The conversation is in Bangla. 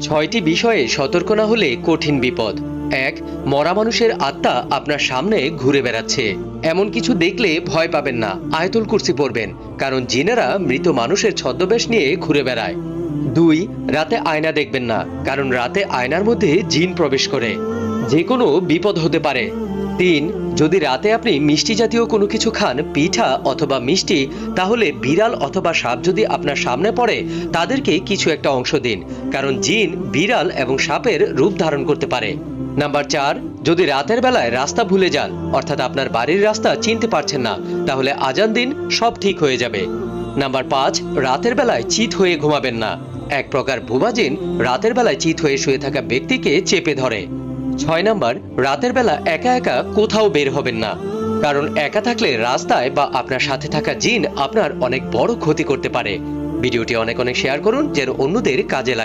ছয়টি বিষয়ে সতর্ক না হলে কঠিন বিপদ। ১. মরা মানুষের আত্মা আপনার সামনে ঘুরে বেড়াচ্ছে। এমন কিছু দেখলে ভয় পাবেন না, আয়াতুল কুরসি পড়বেন, কারণ জিনেরা মৃত মানুষের ছদ্মবেশ নিয়ে ঘুরে বেড়ায়। ২. রাতে আয়না দেখবেন না, কারণ রাতে আয়নার মধ্যে জিন প্রবেশ করে, যে কোনো বিপদ হতে পারে। ৩. যদি রাতে আপনি মিষ্টি জাতীয় কোনো কিছু খান, পিঠা অথবা মিষ্টি, তাহলে বিড়াল অথবা সাপ যদি আপনার সামনে পড়ে তাদেরকে কিছু একটা অংশ দিন, কারণ জিন বিড়াল এবং সাপের রূপ ধারণ করতে পারে। নাম্বার ৪. যদি রাতের বেলায় রাস্তা ভুলে যান, অর্থাৎ আপনার বাড়ির রাস্তা চিনতে পারছেন না, তাহলে আজান দিন, সব ঠিক হয়ে যাবে। নাম্বার ৫. রাতের বেলায় চিত হয়ে ঘুমাবেন না। এক প্রকার বোবা জিন রাতের বেলায় চিত হয়ে শুয়ে থাকা ব্যক্তিকে চেপে ধরে। ৬ নাম্বার, রাতের বেলা একা একা কোথাও বের হবেন না, কারণ একা থাকলে রাস্তায় বা আপনার সাথে থাকা জিন আপনার অনেক বড় ক্ষতি করতে পারে। ভিডিওটি অনেক শেয়ার করুন যেন অন্যদের কাজে লাগে।